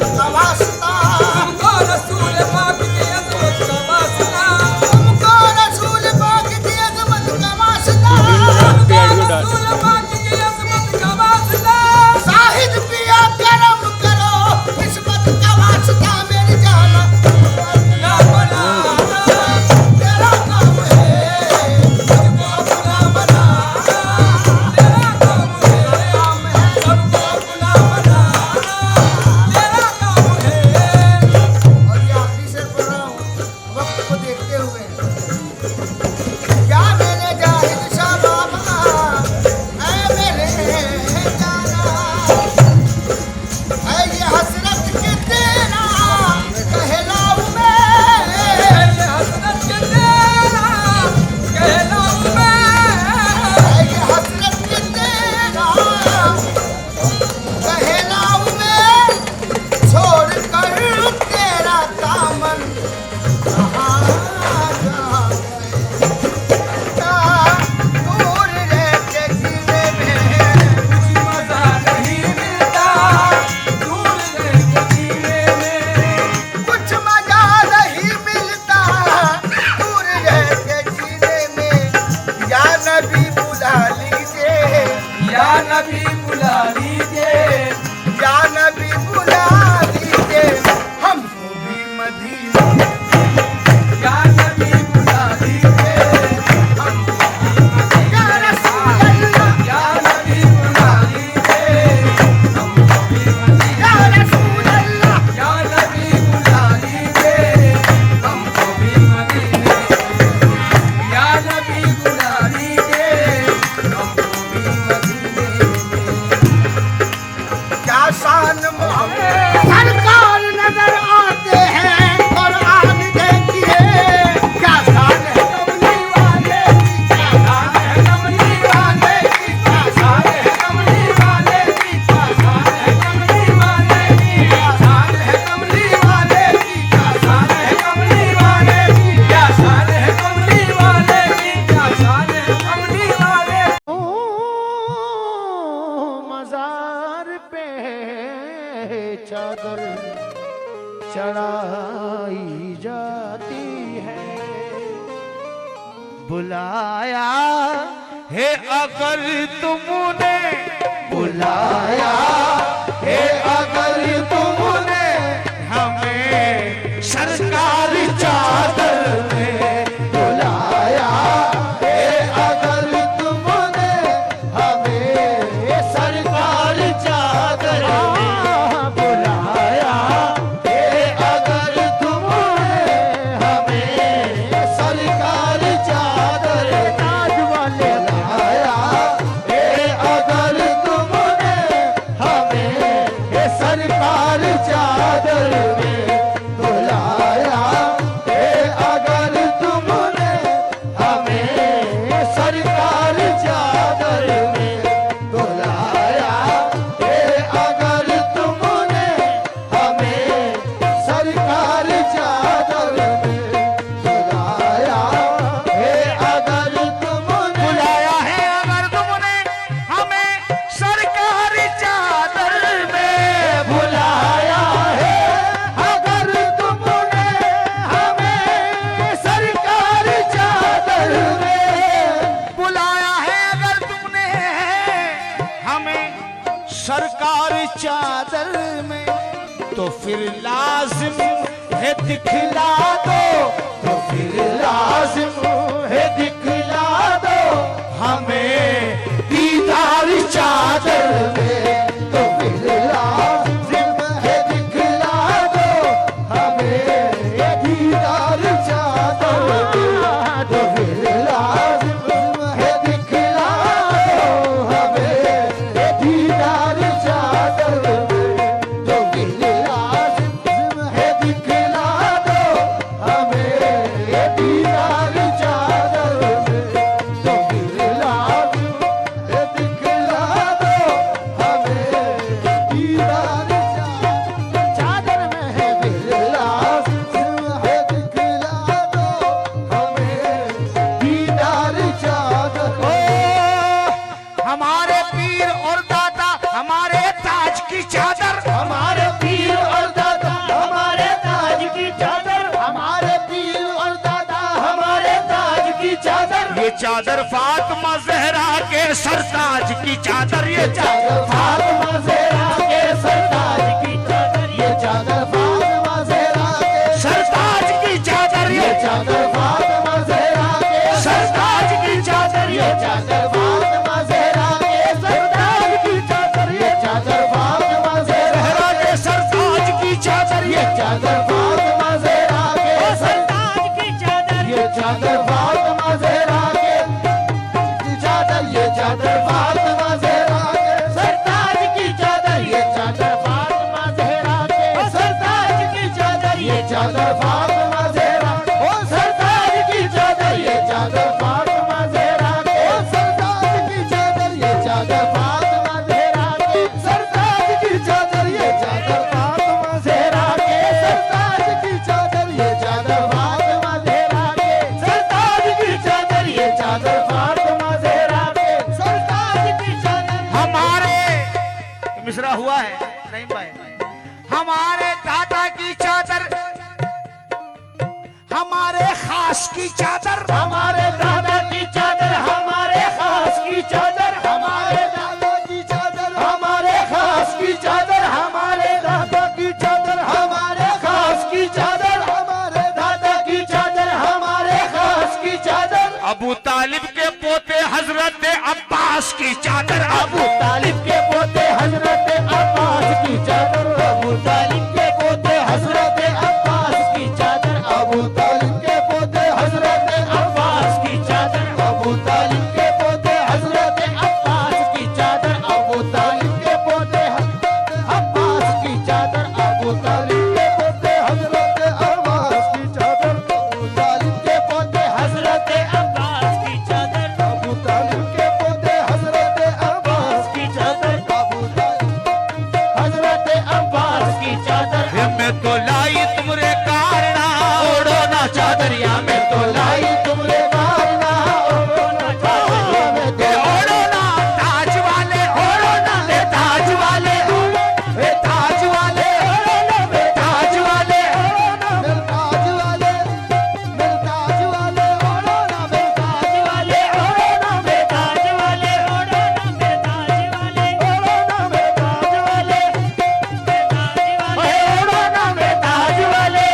का वास्ता, हमको रसूल पाक की अजमत का वास्ता, हमको रसूल पाक की अजमत का वास्ता, हमको रसूल पाक की अजमत का वास्ता। साहिद पिया करम करो, किस्मत का वास्ता मेरी जाना, या बनाना तेरा काम है, सबको अपना बनाना, तेरा काम है सबको अपना बनाना, तेरा काम है। और ये आखिरी शेर पढ़ रहा हूँ वक्त को देखते हुए। क्या मेरे जाहिद शाह बाबा, ऐ मेरे जाना, ऐ ये हसरत के तेरा कहलाऊं मैं, ये हसरत के तेरा कहलाऊं मैं, ऐ ये हसरत के तेरा कहलाऊं मैं, छोड़ कर तेरा दामन कहाँ जा दूर रह के जीने में, कुछ मजा नहीं मिलता दूर रह के जीने में, कुछ मजा नहीं मिलता दूर रह के जीने में। या नबी बुला लीजिए, या नबी बुला लीजिए, या नबी बुला लीजिए, हमको भी मदीने, या नबी बुला लीजिए, हमको भी मदीने, या रसूल अल्लाह, या नबी बुला लीजिए, हमको भी मदीने, या रसूल अल्लाह, या नबी बुला लीजिए, हमको भी मदीने, या नबी बुला लीजिए, हमको भी मदीने। क्या शान मोहम्मद सरकार नजर आते हैं कुरान देखिए, क्या शान है कमली वाले की, क्या शान है कमली वाले की, क्या शान है कमली वाले की, क्या शान है कमली वाले की, क्या शान है कमली वाले की, क्या शान है कमली वाले की, क्या शान है कमली वाले की, क्या शान है कमली वाले की। मजार पे चादर चढ़ाई जाती है, बुलाया है अगर तुमने, बुलाया है अगर तुमने हमें सरकार चादर में, बुलाया है अगर तुमने हमें सरकार चादर में, बुलाया है अगर तुमने हमें सरकार चादर ताज वाले, बुलाया है अगर तुमने हमें सरकार चादर में, बुलाया है अगर तुमने हमें सरकार चादर में, बुलाया है अगर तुमने हमें सरकार चादर में, बुलाया है अगर तुमने, बुलाया है अगर तुमने हमें सरकार चादर में, बुलाया है अगर तुमने हमें सरकार चादर में, बुलाया है अगर तुमने हमें सरकार चादर में, तो फिर लाजिम है दिखला दो, तो फिर लाजिम है दिखला दो हमें दीदार चादर में, तो फिर लाजिम है दिखला दो हमें दीदार चादर में, तो फिर लाजिम है दिखला दो हमें दीदार चादर में, तो फिर लाजिम है दिखला दो हमें दीदार चादर में, तो फिर लाजिम है दिखला दो हमें चादर फातिमा ज़हरा के सरताज की चादर, ये चादर फातिमा ज़हरा के सरताज की चादर, ये चादर फातिमा ज़हरा के सरताज की चादर, ये चादर फातिमा ज़हरा के सरताज की चादर, ये चादर फातिमा ज़हरा के सरताज की चादर, ये चादर फातिमा ज़हरा के सरताज की चादर, ये चादर फातिमा ज़हरा के सरताज की चादर, ये चादर फातिमा ज़हरा के चादर, ये चादर फातिमा ज़हरा के सरताज की चादर, ये चादर फातिमा ज़हरा के सरताज की चादर, ये चादर फातिमा ज़हरा ओ सरताज की चादर, ये चादर फातिमा ज़हरा के सरताज की चादर, ये चादर फातिमा ज़हरा के सरताज की चादर, ये चादर फातिमा ज़हरा के सरताज की चादर, ये चादर फातिमा ज़हरा के सरताज की चादर, ये चादर फातिमा ज़हरा के सरताज की चादर। हमारे मिसरा हुआ है नहीं भाई, हमारे दादा की चादर, हमारे खास की चादर, हमारे दादा की चादर, हमारे खास की चादर, हमारे दादा की चादर, हमारे खास की चादर, हमारे दादा की चादर, हमारे खास की चादर, हमारे दादा की चादर, हमारे खास की चादर। अबू तालिब के पोते हजरत अब्बास की चादर, अबू तालिब के पोते हजरत अब्बास की चादर, अबू तालिब के पोते हजरत अब्बास की चादर, अबू तालिब के पोते हजरत अब्बास की चादर, अबू तालिब के पोते हजरत अब्बास की चादर, अबू तालिब के पोते अब्बास की चादर, अबू तालिब के पोते हजरत अब्बास की चादर, अबू तालिब के पोते हजरत अब्बास की चादर, अबू तालिब के पोते हजरत अब्बास की चादर, अबू तालिब हजरत अब्बास की चादर। मैं तो लाई तुमरे कारना ओढ़ो ना चादरिया, मैं तो लाई तुमरे मारना ओढ़ो ना चादरिया, मैं तो ओढ़ो ना ताज वाले, ओढ़ो ना ले ताज वाले, वे ताज वाले, ओढ़ो ना वे ताज वाले, मेरे ताज वाले, मेरे ताज वाले, ओढ़ो ना मेरे ताज वाले, ओढ़ो ना मेरे ताज वाले, ओढ़ो ना मेरे ताज वाले, ओढ़ो ना मेरे ताज वाले, ओढ़ो ना मेरे ताज वाले,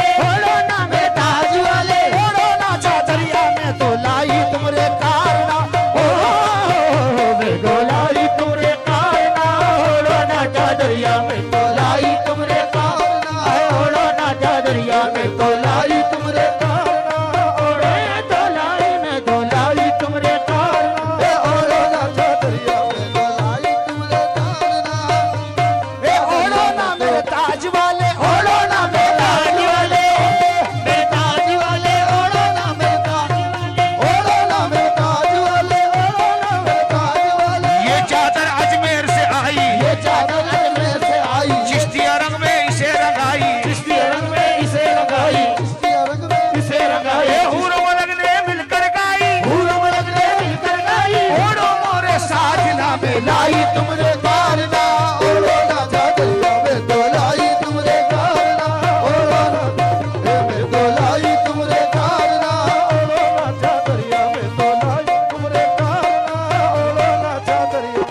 ओढ़ो ना मेरे ताज वाले, ओढ़ो ना मेरे ताज वाले, ओढ़ो ना चादरिया, मैं तो लाई तुमरे कारना, ओहो मैं तो लाई तुमरे कारना, ओढ़ो ना चादरिया, मैं तो लाई तुमरे कारना, ओढ़ो ना चादरिया, मैं तो लाई तुमरे कारना, ओढ़ो ना तो लाई, मैं तो लाई तुमरे कारना, ओढ़ो ना चादरिया, मैं तो लाई तुमरे कारना, ओढ़ो ना मेरे ताज वाले, ओढ़ो ना मेरे ताज वाले, मेरे ताज वाले, ओढ़ो ना मेरे ताज वाले, ओढ़ो ना मेरे ताज वाले, ओढ़ो ना मेरे ताज वाले। ये चादर अजमेर से आई, ये चादर अजमेर से आई, चिश्तिया रंग में इसे रंगाई, चिश्ती रंग में इसे रंगाई, चिश्ती रंग में इसे रंगाई, ये हूर मलंग ने मिलकर गाई, फूल मलक ने मिलकर गाई, ओढ़ो मोरे साथ ना में लाई तुमरे कारना, ओढ़ो ना चादरिया, मैं तो लाई तुमरे कारना, ओढ़ो ना मैं तो लाई तुमरे कारना, ओढ़ो ना चादरिया, मैं तो लाई तुमरे कारना, ओढ़ो ना चादरिया,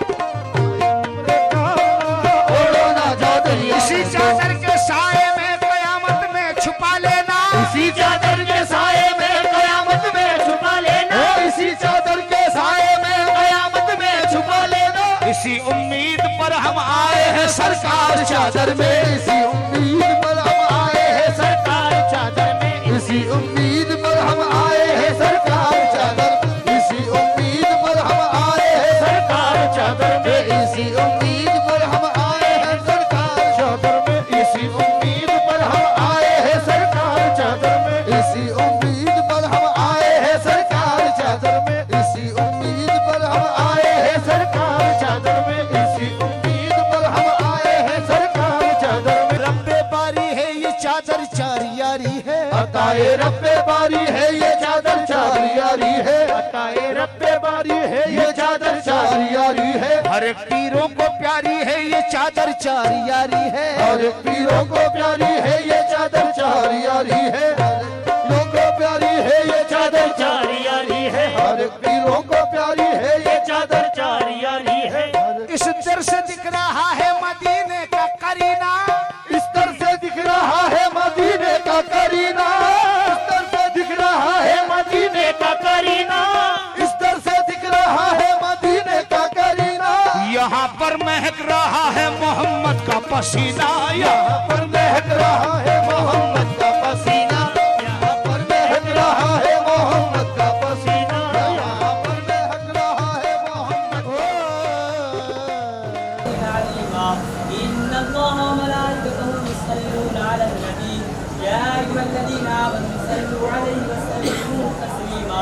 तुमरे कारना, ओढ़ो ना चादरिया। इसी चादर के साए में कयामत में छुपा लेना, इसी चादर के साए में कयामत में छुपा लेना, इसी चादर के साए में कयामत में छुपा लेना। इसी उम्मीद पर हम आए हैं सरकार चादर में, इसी उम्मीद पर हम आए हैं सरकार चादर में, इसी उम्मीद पर हम आए हैं सरकार चादर, इसी उम्मीद पर हम आए हैं सरकार चादर में, इसी उम्मीद पर हम आए हैं सरकार चादर में, इसी उम्मीद पर हम आए हैं सरकार चादर में, इसी उम्मीद पर हम आए हैं सरकार चादर में, इसी उम्मीद पर हम आए हैं सरकार चादर में, इसी उम्मीद पर हम आए हैं सरकार चादर में। रब्बे बारी है ये चादर चार यारी है, अताए रब्बे बारी है ये चादर चार यारी है, अताए रब्बे बारी है ये चादर चार यारी है, हर एक पीरों को प्यारी है ये चादर चार यारी है, और पीरों को प्यारी है ये चादर चार यारी है, लोगों प्यारी है ये चादर चार यारी है, हर एक पीरों को प्यारी है ये चादर चार यारी है। इस दर से दिख रहा है मदीने का करीना, इस दर से दिख रहा है मदीने का करीना, इस दर से दिख रहा है मदीने का करीना, इस दर से दिख रहा है मदीने का करीना। यहाँ पर महक रहा है मोहम्मद का पसीना, यहाँ पर महक रहा है मोहम्मद का पसीना, यहाँ पर महक रहा है मोहम्मद का पसीना, यहाँ पर महक रहा है मोहम्मद का। इन्नल्लाह व मलाइकतहु युसल्लूना अलन नबी या अय्युहल्लज़ीना आमनू सल्लू अलैहि व सल्लिमू तस्लीमा।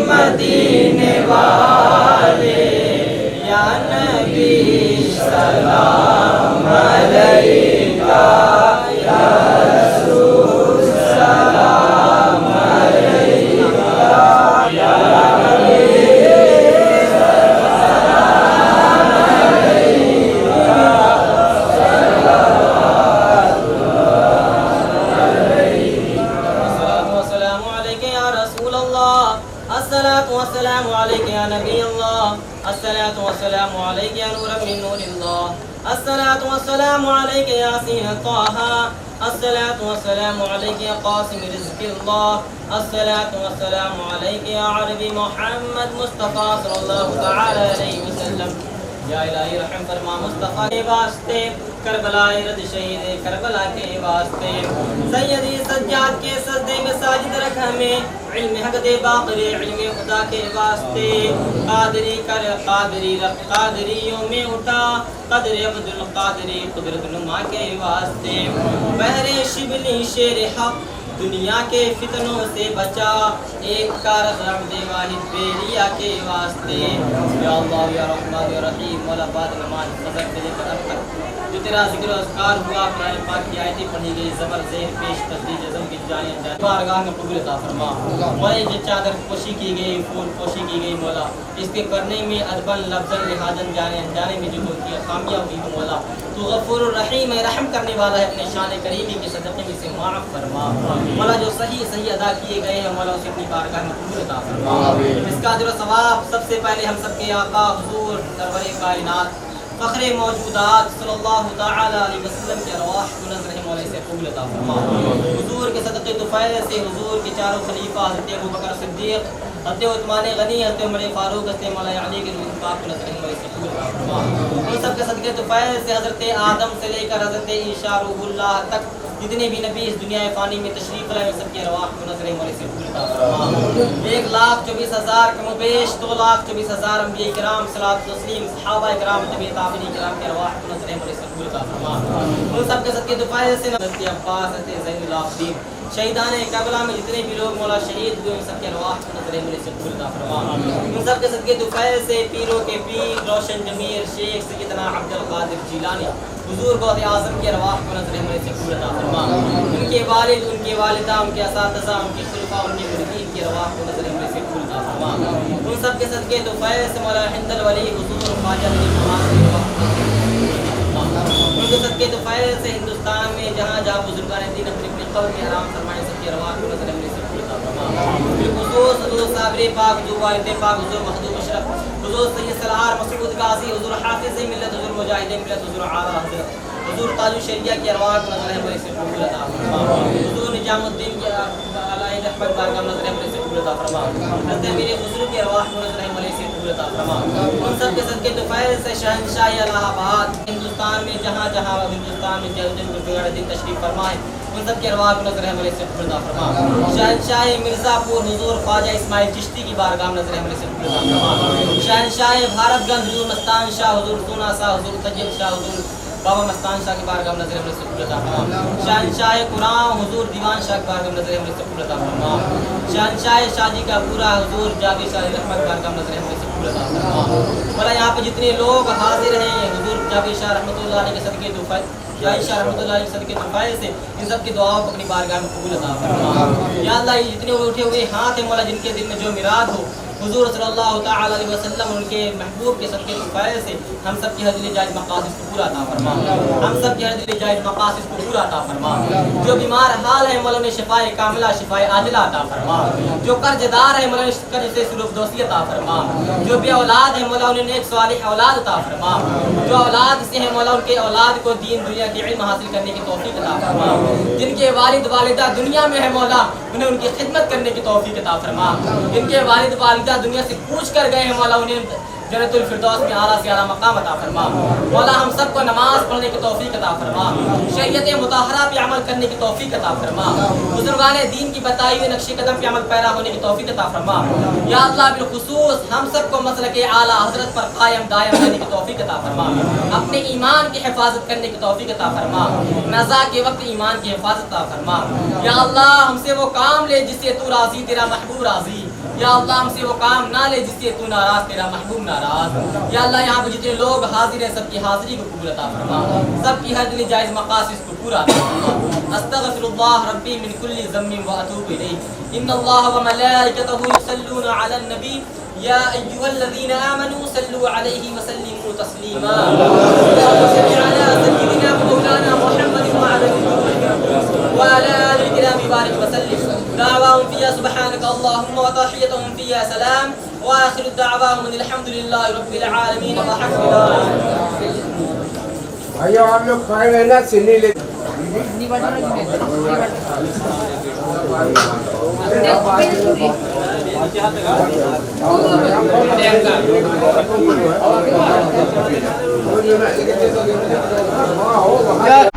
मदीने वाले या नबी सलाम अलैका। वस्सलामु अलैका या नबी अल्लाह, अस्सलातु वस्सलामु अलैका या नूरम मिन नूरिल्लाह, अस्सलातु वस्सलामु अलैका या यासीन ताहा, अस्सलातु वस्सलामु अलैका या कासिम रिज़्क़िल्लाह, अस्सलातु वस्सलामु अलैका या अरबी मुहम्मद मुस्तफ़ा सल्लल्लाहु तआला अलैहि वसल्लम। या इलाही रहम फरमा मुस्तफ़ा के वास्ते, करबलाए रद शहीद करबला के वास्ते, सैयदी सज्जाद के सजदे में साजिद रख हमें, इल्म हक दे बाक़रे इल्म खुदा के वास्ते, कादरी कर कादरी रख कादरियों में उठा, कदर अब्दुल कादरी कुदरत नुमा के वास्ते, बहरे शिबली शेर हक दुनिया के फितनों से बचा, एक कारख अब्दे वाहिद बेरिया के वास्ते। या अल्लाह या रहमान या रहीम मौला बाद नमाज फजर के लिए कदम तक जो तेरा जिक्र अस्कार हुआ, कुरान पाक की आयतें पढ़ी गई, ज़बर ज़ेर पेश तस्दीद जज़म की जाने बारगाह में कबूल अता फरमा। मौला जो चादर पोशी की गई, फूल पोशी की गई मौला, इसके करने में अदबन लफ्ज़न लिहाजन जाने अनजाने में जो होती है खामियाँ हुई हो मौला, तो गफूर रहीम है, रहम करने वाला है, अपने शान करीमी के सदक़े में से माफ़ फरमा। मौला जो सही सही अदा किए गए हैं मौला उसे अपनी बारगाह में कबूल अता फरमा। इसका अजर व सवाब सबसे पहले हम सबके आका हुज़ूर सरवर कायनात फ़ख्रे मौजूदात सल्लल्लाहु तआला अलैहि वसल्लम के अरवाह को नज़र मौला से कबूल अता फरमा। हुज़ूर के सदक़े तुफ़ैल से हुज़ूर के चारों खलीफा हज़रत अबू बकर सिद्दीक़, हज़रत उस्मान गनी, हज़रत उमर फारूक, हज़रत मौला अली के रूह पाक को नज़र मौला से कबूल अता फरमा। उन सब के सदक़े तुफ़ैल से हज़रत आदम से लेकर हज़रत ईसा रूहुल्लाह तक जितने भी नबी इस दुनिया फ़ानी में तशरीफ़ लाए हैं सबकी अरवाह को नज़र मौला से कबूल अता फरमा। 1,24,000 कमोबेश 2,24,000 अंबिया किराम सलात तस्लीम सहाबा किराम तबी ताबीन किराम के अरवाह को नज़र मौला से कबूल अता फरमा। उन सब के सदक़े दुफ़ैल से हज़रत अब्बास, हज़रत ज़ैनुल आबिदीन, शहीदान करबला में जितने भी लोग मौला शहीद हुए उन सबके अरवाह को नज़र मौला से कबूल अता फरमा। उन सब के सदक़े दुफ़ैल से पीरों के पीर रोशन जमीर शेख सैयदना अब्दुल कादिर जिलानी हुज़ूर गौस आज़म के अरवाह को नज़र मौला से कबूल अता फरमा। उनके वालिद, उनके वालिदा, उनके असातिज़ा, उनके खुलफा, उनके मुरीदीन के अरवाह को नज़र मौला से कबूल अता फरमा। उन सब के सदक़े दुफ़ैल से मौला हिंदल वली हुज़ूर ख्वाजा अली नवाज़ उनके सदक़े तुफ़ैल से हिंदुस्तान में जहाँ जहाँ बुजुर्गान दीन अपनी अपनी क़ब्र में आराम फरमाए सबकी अरवाह को नज़र मौला से कबूल अता फरमा। बिलख़ुसूस हुज़ूर साबिर पाक, हुज़ूर वालिद पाक, हुज़ूर महदूम अशरफ, हुज़ूर सैयद सलार मसूद गाज़ी, हुज़ूर हाफ़िज़ मिल्लत, हुज़ूर मुजाहिद मिल्लत, हुज़ूर आला हज़रत, हुज़ूर ताजु शरिया की अरवाह को नज़र मौला से कबूल अता फरमा। हुज़ूर निजामुद्दीन की अलाई रहमत बारगाह में नज़र मौला से कबूल अता फरमा। हज़रत मेरे खुसरू की अरवाह को नज़र मौला से कबूल अता फरमा। उन सब के सदक़े तुफ़ैल से शहंशाही इलाहाबाद हिंदुस्तान में जहाँ जहाँ हिंदुस्तान में दिन तशरीफ़ फरमाए उन सब के अरवाह को नज़र मौला से कबूल अता फरमा। शहंशाह मिर्ज़ापुर हुज़ूर ख्वाजा इस्माइल चिश्ती की बारगाह में नज़र मौला से कबूल अता फरमा। शहंशाह भारतगंज हुज़ूर मस्तान शाह, हुज़ूर सूना शाह, हुज़ूर तैयब शाह, हुज़ूर बाबा मस्तान शाह की बारगाह में नज़र मौला से कबूल अता फरमा। शहंशाह कुरान हुज़ूर दीवान शाह की बारगाह में नज़र मौला से कबूल अता फरमा। शहंशाह शादी का पूरा हुज़ूर जाबिर शाह रहमत बारगाह में नज़र मौला से कबूल अता फरमा। भला यहाँ पे जितने लोग हाजिर हैं हुज़ूर जाबिर शाह रहमतुल्लाह अलैह के सदक़े तुफ़ैल आयशा रहमतुल्लाह अलैह के सदक़े तुफ़ैल से इन सब की दुआओं को अपनी बारगाह में कबूल अता फरमा। या अल्लाह ये जितने उठे हुए हाथ हैं मौला जिनके दिल में जो मिराद हो हुज़ूर सल्लल्लाहु तआला अलैहि वसल्लम उनके महबूब के सदक़े तुफ़ैल से हम सब की हर दिल जायज़ मक़ासिद को पूरा अता फरमा। हम सब की हर दिल जायज़ मक़ासिद को पूरा अता फरमा। जो बीमार हाल है मौला उन्हें शिफ़ाए कामिला शिफ़ाए आजिला अता फरमा। जो कर्ज़दार है मौला कर्ज़ से सुलूफ़दोसी अता फरमा। जो बे औलाद है मौला उन्हें नेक सालिह औलाद अता फरमा। जो औलाद से है मौला उनके औलाद को दीन दुनिया के इल्म हासिल करने की तौफ़ीक़ अता फरमा। जिनके वालिद वालिदा दुनिया में है मौला उन्हें उनकी खिदमत करने की तौफ़ीक़ अता फरमा। जिनके वालिद वालिदा दुनिया से कूच कर गए हैं मौला उन्हें जन्नतुल फिरदौस में आला से आला मकाम अता फरमा। मौला हम सबको नमाज पढ़ने की तौफीक अता फरमा, शरीयत मुताहरा पे अमल करने की तौफीक अता फरमा, बुजुर्गान दीन की बताई हुई नक्शे कदम पे अमल पैरा होने की तौफीक अता फरमा। या अल्लाह बिलखुसूस हम सबको मसलक आला हजरत पर कायम दायम रहने की तौफीक अता फरमा, अपने ईमान की हिफाजत करने की तौफीक अता फरमा, नज़ा के वक्त ईमान की हिफाजत अता फरमा। या अल्लाह हमसे वो काम ले जिससे तू राजी तेरा महबूब राजी। या अल्लाह हमसे वो काम ना ले जिससे तू नाराज तेरा महबूब नाराज। या अल्लाह यहाँ पे जितने लोग हाजिर हैं सबकी हाजिरी को कबूल अता फरमा, सबकी हर दिल जायज़ मक़ासिद को पूरा अता फरमा। अस्तग़फिरुल्लाह रब्बी मिन कुल्ली ज़म्बिन व अतूबु इलैह। इन्नल्लाह व मलाइकतहु युसल्लूना अलन नबी या अय्युहल्लज़ीना आमनू सल्लू अलैहि व सल्लिमू तस्लीमा। अल्लाहुम्मा सल्लि अला सय्यिदिना व मौलाना मुहम्मद व अला आलिहि किराम बारिक व सल्लिम। दाअवाहुम फिया सुब्हानक अल्लाहुम्मा व तहियतुहुम फिया सलाम व आखिरु दअवाहुम अल्हम्दुलिल्लाहि रब्बिल आलमीन व हस्बुना। भाइयों आप लोग खाए हुए ना चीनी ले क्या